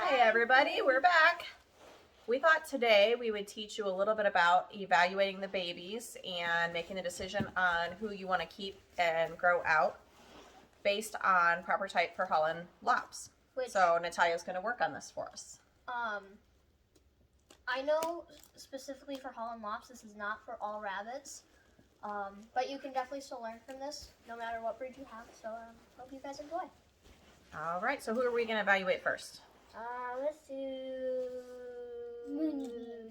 Hi everybody, we're back. We thought today we would teach you a little bit about evaluating the babies and making a decision on who you want to keep and grow out based on proper type for Holland Lops. So Natalia's going to work on this for us. I know specifically for Holland Lops, this is not for all rabbits, but you can definitely still learn from this no matter what breed you have, so hope you guys enjoy. All right, so who are we going to evaluate first? Let's do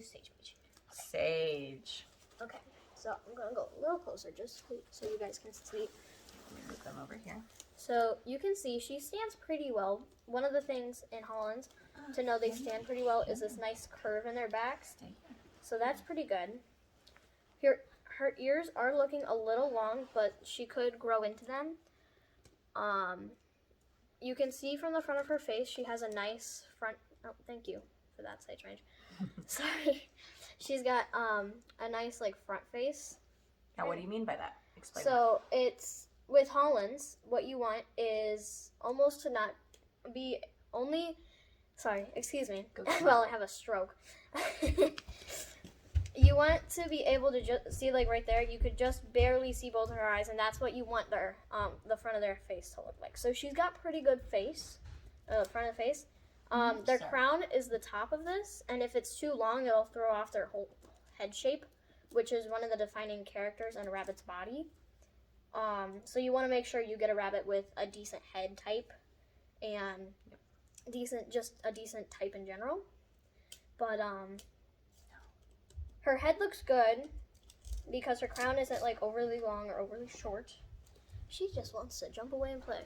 Sage. Sage. Okay, so I'm going to go a little closer just so you guys can see. Move them over here. So you can see she stands pretty well. One of the things in Hollands to know they stand pretty well is this nice curve in their backs. So that's pretty good. Here, her ears are looking a little long, but she could grow into them. You can see from the front of her face, she has a nice front. Oh, thank you for that side range. Sorry. She's got a nice front face. Now, what do you mean by that? Explain. So it's with Hollands, what you want is almost to not be only. Sorry, excuse me. Well, I have a stroke. You want to be able to just see, right there, you could just barely see both of her eyes, and that's what you want their the front of their face to look like. So she's got pretty good face, front of the face. Their crown is the top of this, and if it's too long, it'll throw off their whole head shape, which is one of the defining characters in a rabbit's body. So you want to make sure you get a rabbit with a decent head type, and just a decent type in general. But her head looks good because her crown isn't overly long or overly short. She just wants to jump away and play.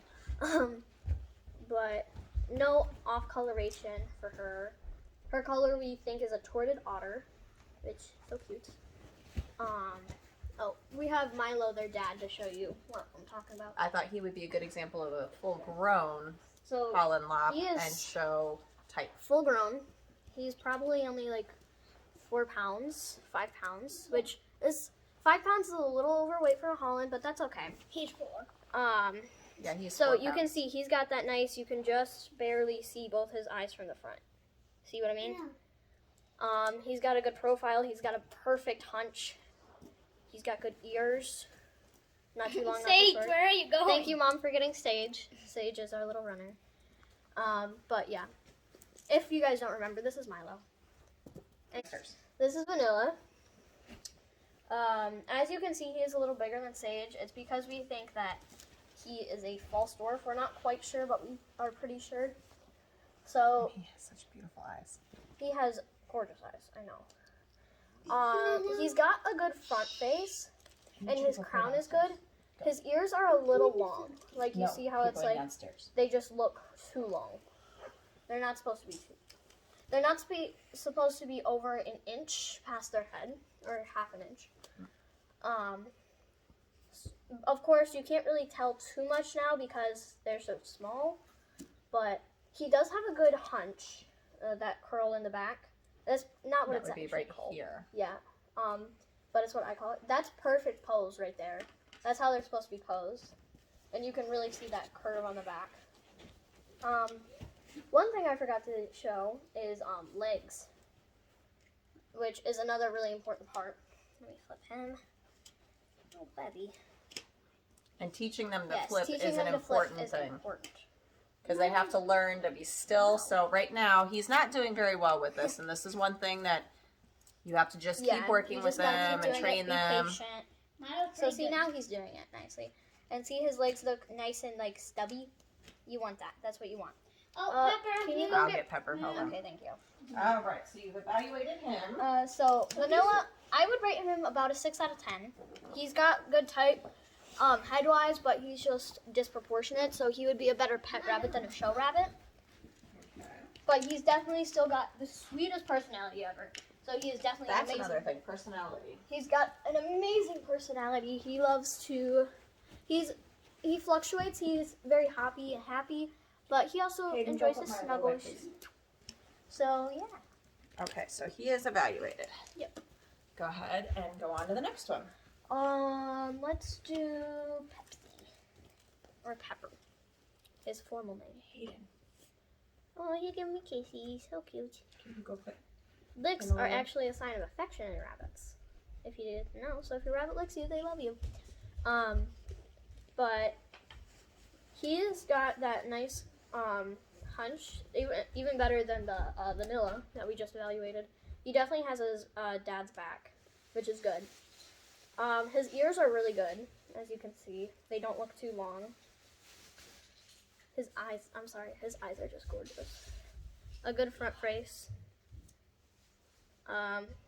But no off coloration for her. Her color we think is a torted otter, which is so cute. Oh, we have Milo, their dad, to show you what I'm talking about. I thought he would be a good example of a full-grown Holland Lop and show type. Full-grown. He's probably only 4 pounds, 5 pounds, which is 5 pounds is a little overweight for a Holland, but that's okay. He's 4. Yeah, he's so 4 you can see he's got that nice. You can just barely see both his eyes from the front. See what I mean? Yeah. He's got a good profile. He's got a perfect hunch. He's got good ears. Not too long. Sage, where are you going? Thank you, Mom, for getting Sage. Sage is our little runner. But yeah, if you guys don't remember, this is Milo. This is Vanilla. As you can see, he is a little bigger than Sage. It's because we think that he is a false dwarf. We're not quite sure, but we are pretty sure. So he has such beautiful eyes. He has gorgeous eyes, I know. He's got a good front face, and his crown is good. His ears are a little long. You see how it's downstairs. They just look too long. They're not supposed to be too. They're not supposed to be over an inch past their head, or half an inch. Of course, you can't really tell too much now because they're so small, but he does have a good hunch, that curl in the back. That's not what it's actually called. Here. Yeah, but it's what I call it. That's perfect pose right there. That's how they're supposed to be posed, and you can really see that curve on the back. One thing I forgot to show is legs, which is another really important part. Let me flip him. Oh, baby. And teaching them to flip is an important thing. Important. Because they have to learn to be still. So right now, he's not doing very well with this. And this is one thing that you have to just keep working with them and train them. So see, now he's doing it nicely. And see his legs look nice and stubby? You want that. That's what you want. Oh, Pepper. Can you I'll get Pepper. Hold on. Okay, thank you. All right, so you've evaluated him. So Vanilla, I would rate him about a 6 out of 10. He's got good type, head-wise, but he's just disproportionate, so he would be a better pet rabbit than a show rabbit. But he's definitely still got the sweetest personality ever. So he is definitely amazing. That's another thing, personality. He's got an amazing personality. He loves to, he fluctuates. He's very happy, but he also enjoys his snuggles. So yeah. Okay, so he is evaluated. Yep. Go ahead and go on to the next one. Let's do Pepsi. Or Pepper. His formal name. Hayden. Oh, you give me kisses. So cute. Can you go put? Licks In are order. actually a sign of affection in rabbits. If you didn't know. So if your rabbit licks you, they love you. But he's got that nice hunch, even better than the vanilla that we just evaluated. He definitely has his dad's back, which is good. His ears are really good, as you can see. They don't look too long. His eyes are just gorgeous. A good front face.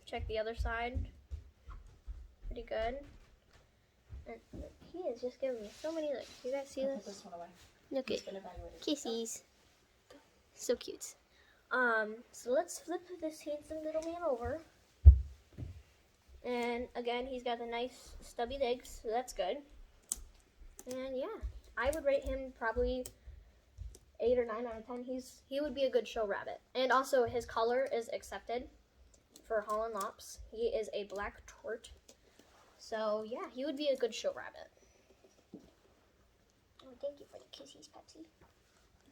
Check the other side. Pretty good. And he is just giving me so many licks. You guys see I'll put this? this one away. Look He's at gonna evaluate it. kissies. So cute. So let's flip this handsome little man over. And again, he's got the nice stubby legs, so that's good. And yeah, I would rate him probably 8 or 9 out of 10. He would be a good show rabbit. And also his color is accepted for Holland Lops. He is a black tort. So yeah, he would be a good show rabbit. Oh, thank you for the kisses, Pepsi.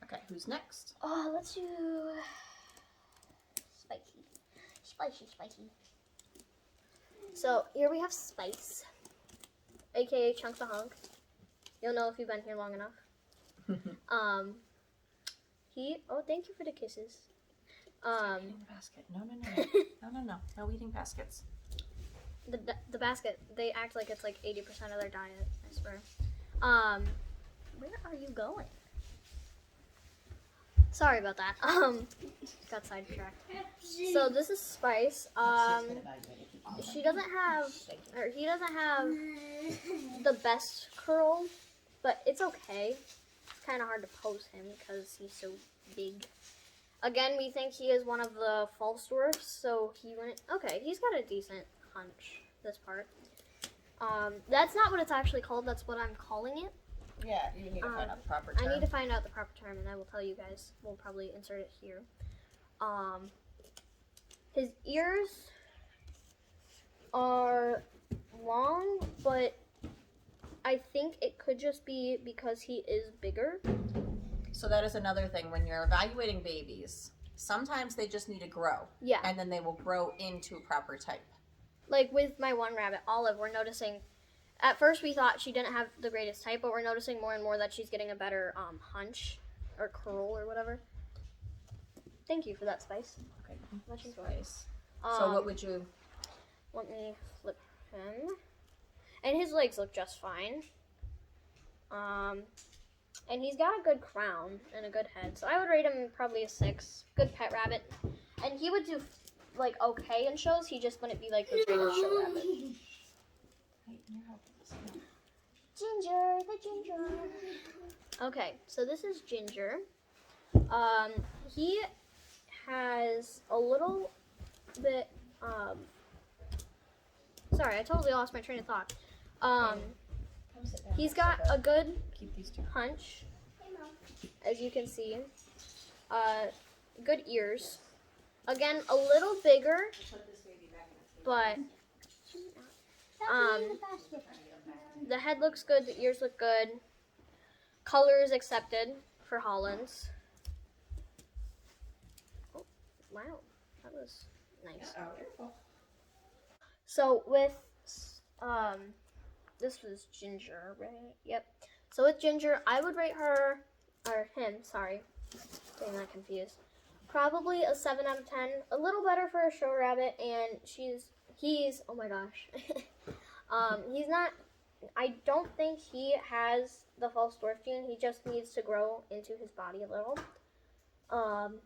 Okay, who's next? Oh, let's do spicy. So here we have Spice, aka Chunk the Hunk. You'll know if you've been here long enough. Oh, thank you for the kisses. In the basket. No. No eating baskets. The basket, they act like it's like 80% of their diet, I swear. Where are you going? Sorry about that. Got sidetracked. So this is Spice. He doesn't have the best curl, but it's okay. It's kind of hard to pose him because he's so big. Again, we think he is one of the false dwarfs, so he went. Okay, he's got a decent hunch. This part. That's not what it's actually called. That's what I'm calling it. Yeah, you need to find out the proper term. I need to find out the proper term, and I will tell you guys. We'll probably insert it here. His ears are long, but I think it could just be because he is bigger. So that is another thing. When you're evaluating babies, sometimes they just need to grow. Yeah. And then they will grow into a proper type. Like with my one rabbit, Olive, we're noticing. At first, we thought she didn't have the greatest type, but we're noticing more and more that she's getting a better hunch or curl or whatever. Thank you for that, Spice. Okay. Much enjoyed. Nice. So what would you? Let me flip him. And his legs look just fine. And he's got a good crown and a good head, so I would rate him probably a 6. Good pet rabbit. And he would do like okay in shows. He just wouldn't be like the greatest show rabbit. Ginger, the Ginger. Okay, so this is Ginger. He has a little bit. Sorry, I totally lost my train of thought. He's got a good Keep these two. hunch, as you can see. Good ears. Again, a little bigger, but the head looks good, the ears look good. Color is accepted for Hollands. Oh, wow, that was nice. So with, this was Ginger, right? Yep. So with Ginger, I would rate her, or him, sorry, getting that confused. Probably a 7 out of 10. A little better for a show rabbit, and he's, oh my gosh. He's not, I don't think he has the false dwarf gene. He just needs to grow into his body a little.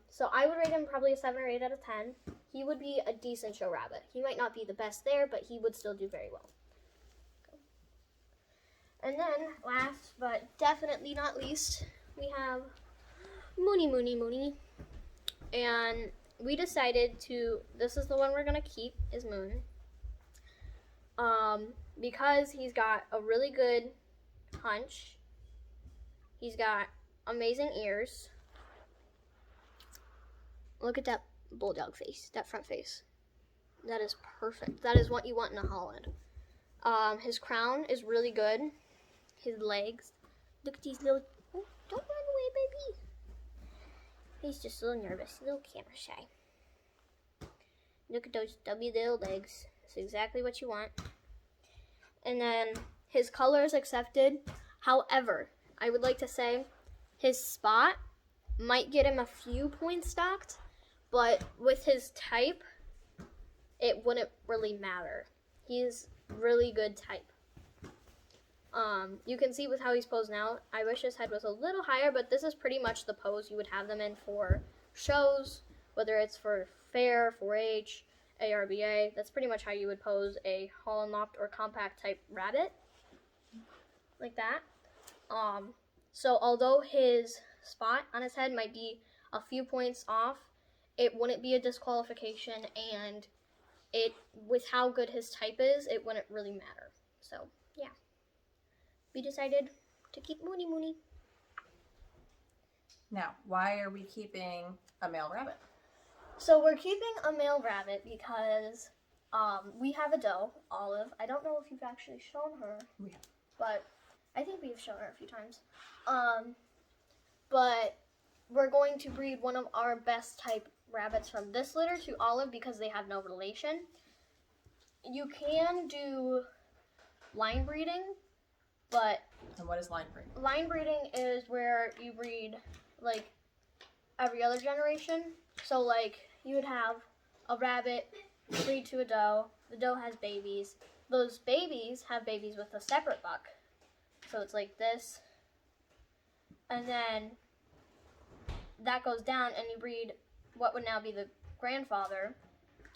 So I would rate him probably a 7 or 8 out of 10. He would be a decent show rabbit. He might not be the best there, but he would still do very well. And then, last but definitely not least, we have Mooney. And we decided this is the one we're going to keep, is Moon. Because he's got a really good hunch. He's got amazing ears. Look at that bulldog face, that front face. That is perfect. That is what you want in a Holland. His crown is really good. His legs. Look at these little... Oh, don't run away, baby. He's just a little nervous, a little camera shy. Look at those stubby little legs. That's exactly what you want. And then his color is accepted. However, I would like to say his spot might get him a few points docked, but with his type, it wouldn't really matter. He's really good type. You can see with how he's posed now, I wish his head was a little higher, but this is pretty much the pose you would have them in for shows, whether it's for fair, 4-H, ARBA. That's pretty much how you would pose a Holland Lop or compact type rabbit, like that. So although his spot on his head might be a few points off, it wouldn't be a disqualification, and with how good his type is, it wouldn't really matter. So yeah, we decided to keep Mooney Mooney. Now, why are we keeping a male rabbit? So we're keeping a male rabbit because we have a doe, Olive. I don't know if you've actually shown her, but I think we've shown her a few times. But we're going to breed one of our best type rabbits from this litter to Olive because they have no relation. You can do line breeding, but And what is line breeding? line breeding is where you breed like every other generation. So like you would have a rabbit breed to a doe. The doe has babies. Those babies have babies with a separate buck. So it's like this. And then that goes down and you breed what would now be the grandfather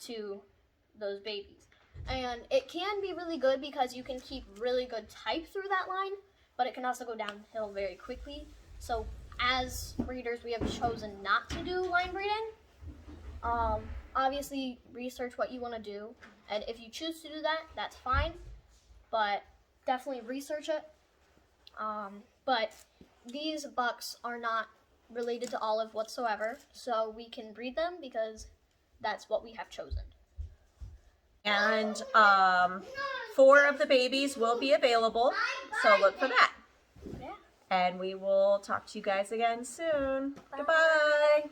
to those babies. And it can be really good because you can keep really good type through that line, but it can also go downhill very quickly. So as breeders, we have chosen not to do line breeding. Obviously, research what you want to do, and if you choose to do that, that's fine, but definitely research it. But these bucks are not related to Olive whatsoever, so we can breed them because that's what we have chosen. And 4 of the babies will be available, so look for that. Yeah. And we will talk to you guys again soon. Bye. Goodbye.